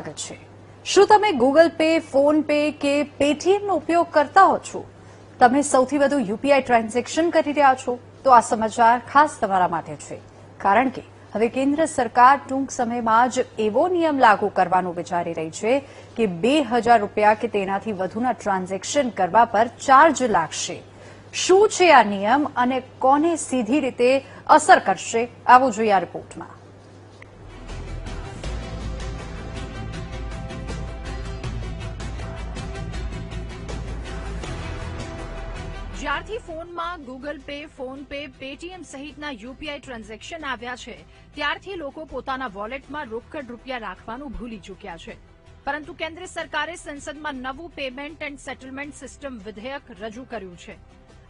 સ્વાગત છે। શું તમે ગૂગલ પે, ફોન પે કે પેટીએમનો ઉપયોગ કરતા હો છો? તમે સૌથી વધુ યુપીઆઈ ટ્રાન્ઝેક્શન કરી રહ્યા છો? તો આ સમાચાર ખાસ તમારા માટે છે, કારણ કે હવે કેન્દ્ર સરકાર ટૂંક સમયમાં જ એવો નિયમ લાગુ કરવાનું વિચારી રહી છે કે 2000 રૂપિયા કે તેનાથી વધુના ટ્રાન્ઝેક્શન કરવા પર ચાર્જ લાગશે। શું છે આ નિયમ અને કોને સીધી રીતે અસર કરશે, આવું જોઈએ આ રિપોર્ટમાં। જ્યારથી ફોનમાં Google pay, phone pay, Paytm સહિતના યુપીઆઈ ટ્રાન્ઝેક્શન આવ્યા છે, ત્યારથી લોકો પોતાના વોલેટમાં રોકડ રૂપિયા રાખવાનું ભૂલી ચૂક્યા છે। પરંતુ કેન્દ્ર સરકારે સંસદમાં નવું પેમેન્ટ એન્ડ સેટલમેન્ટ સિસ્ટમ વિધેયક રજૂ કર્યું છે।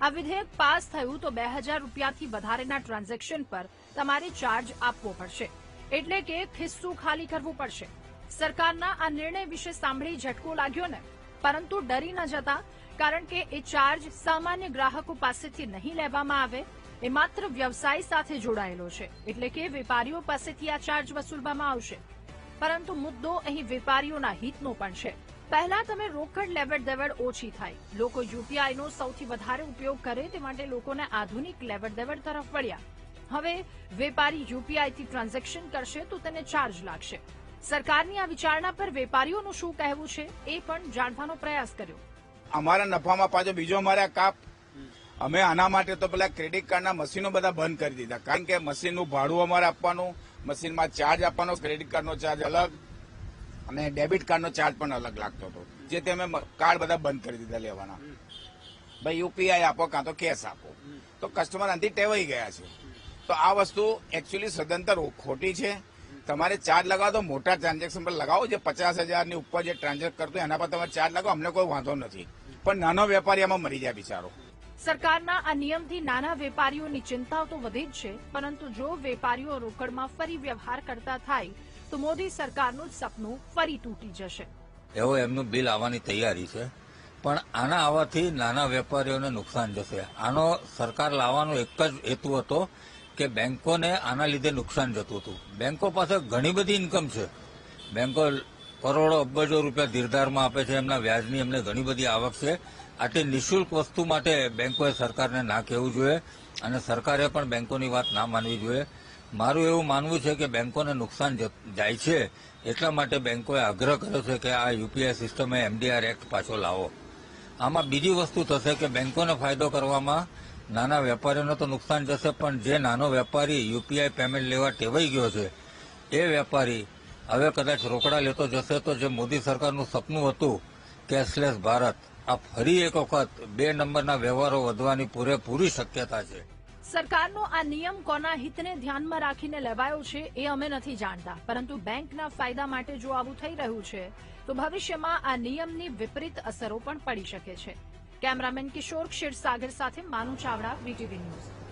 આ વિધેયક પાસ થયું તો 2000 રૂપિયાથી વધારેના ટ્રાન્ઝેક્શન પર તમારે ચાર્જ આપવો પડશે, એટલે કે ખિસ્સું ખાલી કરવું પડશે। સરકારના આ નિર્ણય વિશે સાંભળી ઝટકો લાગ્યો ને, પરંતુ ડરી ન જતા, કારણ કે એ ચાર્જ સામાન્ય ગ્રાહકો પાસેથી નહીં લેવામાં આવે, એ માત્ર વ્યવસાય સાથે જોડાયેલો છે, એટલે કે વેપારીઓ પાસેથી આ ચાર્જ વસૂલવામાં આવશે। પરંતુ મુદ્દો અહીં વેપારીઓના હિતનો પણ છે। પહેલા તમે રોકડ લેવડ દેવડ ઓછી થાય, લોકો યુપીઆઈનો સૌથી વધારે ઉપયોગ કરે, તે માટે લોકોને આધુનિક લેવડ દેવડ તરફ વળ્યા। હવે વેપારી યુપીઆઈથી ટ્રાન્ઝેક્શન કરશે તો તેને ચાર્જ લાગશે। સરકારની આ વિચારણા પર વેપારીઓનું શું કહેવું છે, એ પણ જાણવાનો પ્રયાસ કર્યો। અમારા નફામાં પાછો બીજો અમારે કાપ। અમે આના માટે તો પેલા ક્રેડિટ કાર્ડના મશીનો બધા બંધ કરી દીધા, કારણ કે મશીનનું ભાડું અમારે આપવાનું, મશીનમાં ચાર્જ આપવાનો, ક્રેડિટ કાર્ડનો ચાર્જ અલગ અને ડેબિટ કાર્ડનો ચાર્જ પણ અલગ લાગતો હતો, જેથી અમે કાર્ડ બધા બંધ કરી દીધા લેવાના। ભાઈ યુપીઆઈ આપો કાં તો કેશ આપો, તો કસ્ટમર આનાથી ટેવાઈ ગયા છે। તો આ વસ્તુ એકચ્યુઅલી સદંતર ખોટી છે। તમારે ચાર્જ લગાવો તો મોટા ટ્રાન્ઝેક્શન પર લગાવો, જે 50,000ની ઉપર જે ટ્રાન્ઝેક્ટ કરતો એના પર તમે ચાર્જ લગાવો, અમને કોઈ વાંધો નથી, પણ નાનો વેપારી આમાં મરી જાય બિચારો। સરકારના આ નિયમથી નાના વેપારીઓની ચિંતાઓ તો વધી જ છે, પરંતુ જો વેપારીઓ રોકડમાં ફરી વ્યવહાર કરતા થાય તો મોદી સરકારનું જ સપનું ફરી તૂટી જશે। એવો એમનું બિલ આવવાની તૈયારી છે, પણ આના આવવાથી નાના વેપારીઓને નુકસાન જશે। આનો સરકાર લાવવાનો એક જ હેતુ હતો કે બેંકોને આના લીધે નુકસાન જતું હતું। બેંકો પાસે ઘણી બધી ઇન્કમ છે, બેંકો કરોડો અબજો રૂપિયા ધીરધારમાં આપે છે, એમના વ્યાજની એમને ઘણી બધી આવક છે। આટલી નિઃશુલ્ક વસ્તુ માટે બેંકોએ સરકારને ના કહેવું જોઈએ અને સરકારે પણ બેંકોની વાત ના માનવી જોઈએ। મારું એવું માનવું છે કે બેંકોને નુકસાન જાય છે, એટલા માટે બેંકોએ આગ્રહ કર્યો છે કે આ યુપીઆઈ સિસ્ટમે એમડીઆર એક્ટ પાછો લાવો। આમાં બીજી વસ્તુ થશે કે બેંકોને ફાયદો કરવામાં નાના વેપારીઓને તો નુકસાન જશે, પણ જે નાનો વેપારી યુપીઆઈ પેમેન્ટ લેવા ટેવાઈ ગયો છે એ વેપારી હવે કદાચ રોકડા લેતો જશે, તો જે મોદી સરકારનું સપનું હતું કેશલેસ ભારત, આ ફરી એક વખત 2 નંબરના વ્યવહારો વધવાની પૂરેપૂરી શક્યતા છે। સરકારનો આ નિયમ કોના હિતને ધ્યાનમાં રાખીને લેવાયો છે એ અમે નથી જાણતા, પરંતુ બેંકના ફાયદા માટે જો આવું થઈ રહ્યું છે તો ભવિષ્યમાં આ નિયમની વિપરીત અસરો પણ પડી શકે છે। કેમેરામેન કિશોર ક્ષીરસાગર સાથે માનુ ચાવડા, વીટીવી ન્યૂઝ।